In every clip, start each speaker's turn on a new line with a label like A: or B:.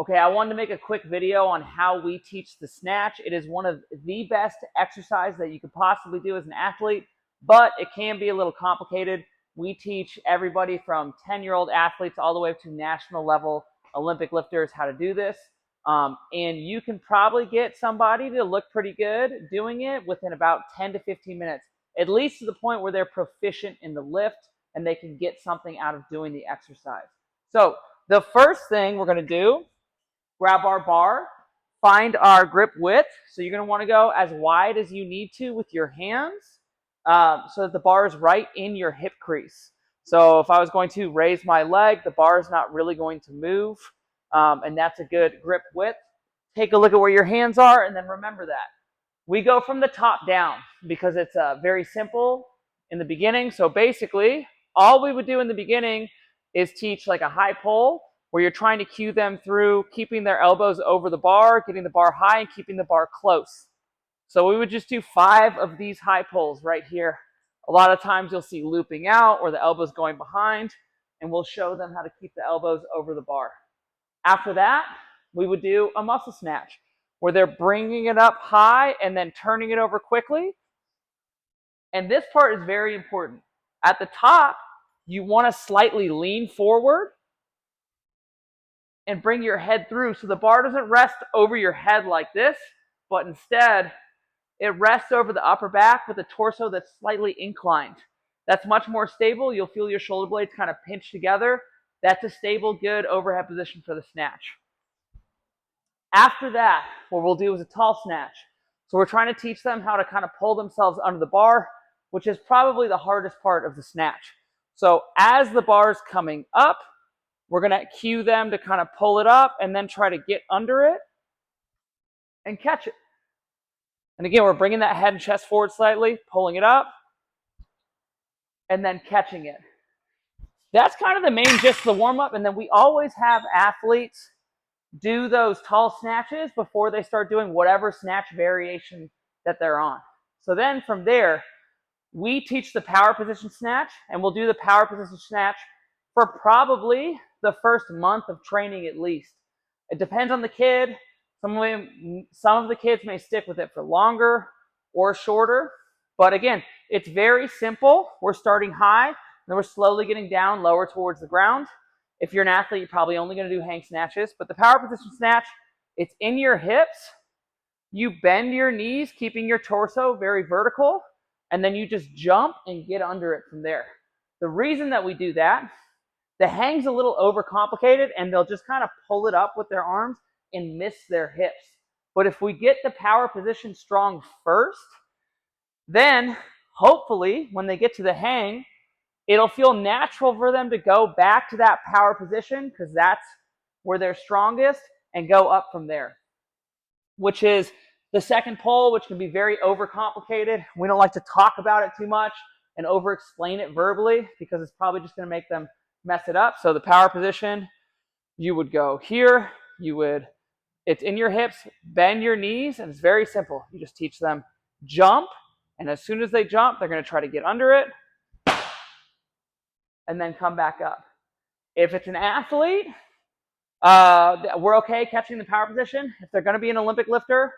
A: Okay, I wanted to make a quick video on how we teach the snatch. It is one of the best exercises that you could possibly do as an athlete, but it can be a little complicated. We teach everybody from 10-year-old athletes all the way up to national level Olympic lifters how to do this. And you can probably get somebody to look pretty good doing it within about 10 to 15 minutes, at least to the point where they're proficient in the lift and they can get something out of doing the exercise. So the first thing we're going to do, grab our bar, find our grip width. So you're going to want to go as wide as you need to with your hands so that the bar is right in your hip crease. So if I was going to raise my leg, the bar is not really going to move, and that's a good grip width. Take a look at where your hands are, and then remember that. We go from the top down because it's very simple in the beginning. So basically, all we would do in the beginning is teach like a high pull, where you're trying to cue them through keeping their elbows over the bar, getting the bar high, and keeping the bar close. So we would just do 5 of these high pulls right here. A lot of times you'll see looping out or the elbows going behind, and we'll show them how to keep the elbows over the bar. After that, we would do a muscle snatch, where they're bringing it up high and then turning it over quickly. And this part is very important. At the top, you want to slightly lean forward and bring your head through so the bar doesn't rest over your head like this, but instead it rests over the upper back with a torso that's slightly inclined. That's much more stable. You'll feel your shoulder blades kind of pinch together. That's a stable, good overhead position for the snatch. After that, what we'll do is a tall snatch. So we're trying to teach them how to kind of pull themselves under the bar, which is probably the hardest part of the snatch. So as the bar is coming up, we're going to cue them to kind of pull it up and then try to get under it and catch it. And again, we're bringing that head and chest forward slightly, pulling it up, and then catching it. That's kind of the main gist of the warm-up. And then we always have athletes do those tall snatches before they start doing whatever snatch variation that they're on. So then from there, we teach the power position snatch, and we'll do the power position snatch for probably the first month of training at least. It depends on the kid. Some of the kids may stick with it for longer or shorter. But again, it's very simple. We're starting high, and then we're slowly getting down lower towards the ground. If you're an athlete, you're probably only going to do hang snatches. But the power position snatch, it's in your hips. You bend your knees, keeping your torso very vertical, and then you just jump and get under it from there. The reason that we do that, the hang's a little overcomplicated, and they'll just kind of pull it up with their arms and miss their hips. But if we get the power position strong first, then hopefully when they get to the hang, it'll feel natural for them to go back to that power position because that's where they're strongest and go up from there, which is the second pull, which can be very overcomplicated. We don't like to talk about it too much and over-explain it verbally because it's probably just going to make them mess it up. So the power position, you would go here, it's in your hips, bend your knees, and it's very simple. You just teach them jump, and as soon as they jump, they're going to try to get under it and then come back up. If it's an athlete, we're okay catching the power position. If they're going to be an Olympic lifter,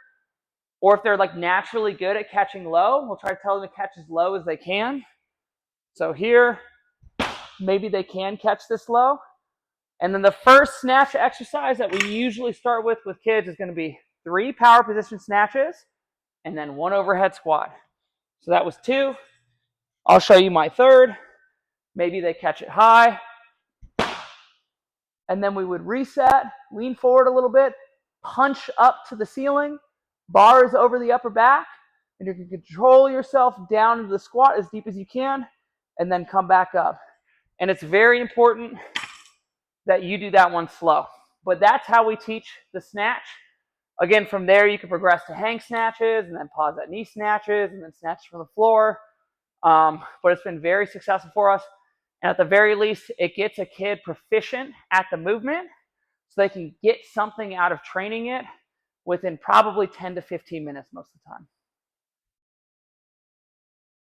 A: or if they're like naturally good at catching low, we'll try to tell them to catch as low as they can. So here, maybe they can catch this low. And then the first snatch exercise that we usually start with kids is going to be 3 power position snatches and then 1 overhead squat. So that was 2. I'll show you my third. Maybe they catch it high. And then we would reset, lean forward a little bit, punch up to the ceiling, bars over the upper back, and you can control yourself down into the squat as deep as you can, and then come back up. And it's very important that you do that one slow. But that's how we teach the snatch. Again, from there, you can progress to hang snatches, and then pause at knee snatches, and then snatch from the floor. But it's been very successful for us. And at the very least, it gets a kid proficient at the movement so they can get something out of training it within probably 10 to 15 minutes most of the time.